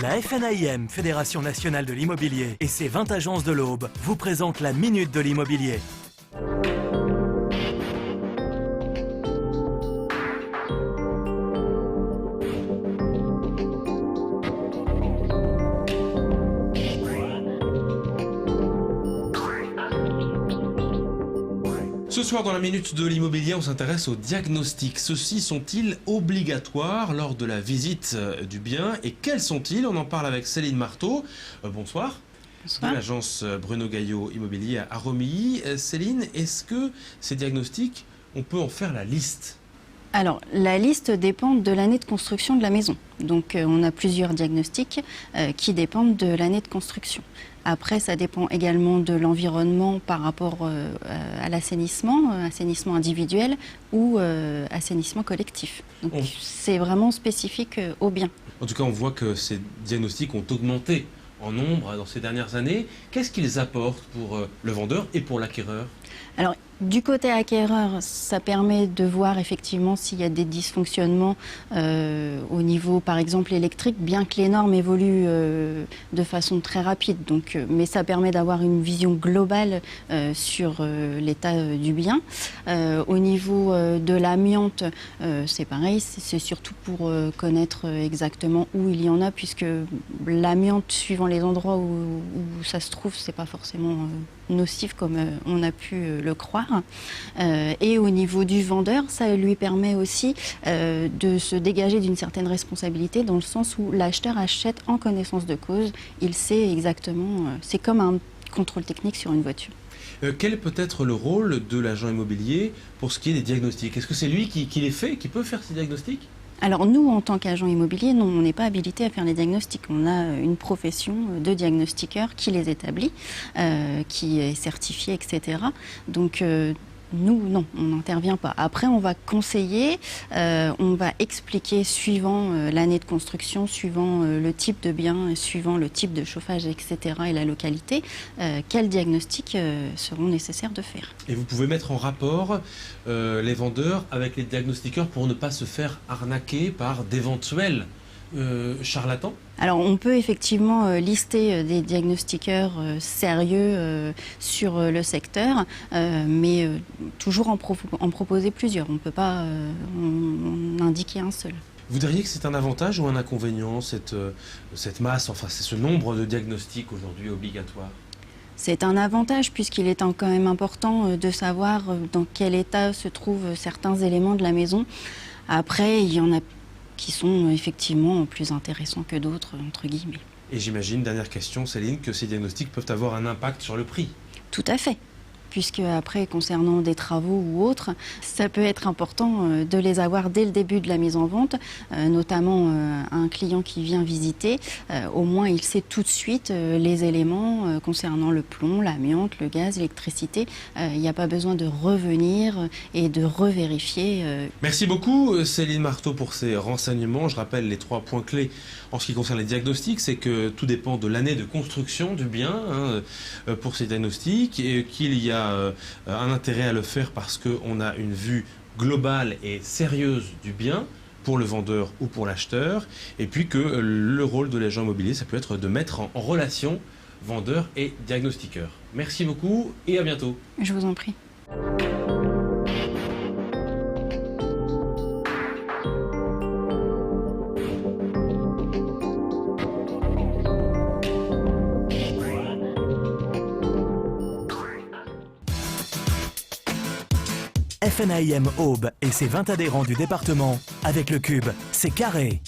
La FNAIM, Fédération nationale de l'immobilier, et ses 20 agences de l'Aube vous présentent la Minute de l'immobilier. Ce soir, dans la Minute de l'immobilier, on s'intéresse aux diagnostics. Ceux-ci sont-ils obligatoires lors de la visite du bien? Et quels sont-ils? On en parle avec Céline Marteau. Bonsoir. Bonsoir. De l'agence Bruno Gaillot Immobilier à Romilly. Céline, est-ce que ces diagnostics, on peut en faire la liste? Alors, la liste dépend de l'année de construction de la maison. Donc, on a plusieurs diagnostics qui dépendent de l'année de construction. Après, ça dépend également de l'environnement par rapport à l'assainissement, assainissement individuel ou assainissement collectif. Donc, c'est vraiment spécifique au bien. En tout cas, on voit que ces diagnostics ont augmenté en nombre dans ces dernières années. Qu'est-ce qu'ils apportent pour le vendeur et pour l'acquéreur? Alors, du côté acquéreur, ça permet de voir effectivement s'il y a des dysfonctionnements au niveau, par exemple, électrique, bien que les normes évoluent de façon très rapide. Donc, mais ça permet d'avoir une vision globale sur l'état du bien. Au niveau de l'amiante, c'est pareil, c'est surtout pour connaître exactement où il y en a, puisque l'amiante, suivant les endroits où ça se trouve, c'est pas forcément nocif comme on a pu le croire. Et au niveau du vendeur, ça lui permet aussi de se dégager d'une certaine responsabilité, dans le sens où l'acheteur achète en connaissance de cause. Il sait exactement, c'est comme un contrôle technique sur une voiture. Quel peut être le rôle de l'agent immobilier pour ce qui est des diagnostics? Est-ce que c'est lui qui les fait, qui peut faire ces diagnostics? Alors nous, en tant qu'agent immobilier, non, on n'est pas habilité à faire les diagnostics. On a une profession de diagnostiqueur qui les établit, qui est certifié, etc. Donc nous, non, on n'intervient pas. Après, on va conseiller, on va expliquer suivant l'année de construction, suivant le type de bien, suivant le type de chauffage, etc. et la localité, quels diagnostics seront nécessaires de faire. Et vous pouvez mettre en rapport les vendeurs avec les diagnostiqueurs pour ne pas se faire arnaquer par d'éventuels charlatans? Alors, on peut effectivement lister des diagnostiqueurs sérieux sur le secteur, mais toujours en proposer plusieurs. On ne peut pas en indiquer un seul. Vous diriez que c'est un avantage ou un inconvénient, cette masse, enfin c'est ce nombre de diagnostics aujourd'hui obligatoires? C'est un avantage puisqu'il est quand même important de savoir dans quel état se trouvent certains éléments de la maison. Après, il y en a qui sont effectivement plus intéressants que d'autres, entre guillemets. Et j'imagine, dernière question Céline, que ces diagnostics peuvent avoir un impact sur le prix? Tout à fait. Puisque après, concernant des travaux ou autres, ça peut être important de les avoir dès le début de la mise en vente, notamment un client qui vient visiter, au moins il sait tout de suite les éléments concernant le plomb, l'amiante, le gaz, l'électricité. Il n'y a pas besoin de revenir et de revérifier. Merci beaucoup Céline Marteau pour ces renseignements. Je rappelle les 3 points clés en ce qui concerne les diagnostics, c'est que tout dépend de l'année de construction du bien pour ces diagnostics, et qu'il y a un intérêt à le faire parce qu'on a une vue globale et sérieuse du bien pour le vendeur ou pour l'acheteur, et puis que le rôle de l'agent immobilier, ça peut être de mettre en relation vendeur et diagnostiqueur. Merci beaucoup et à bientôt. Je vous en prie. FNAIM Aube et ses 20 adhérents du département, avec le Cube, c'est carré.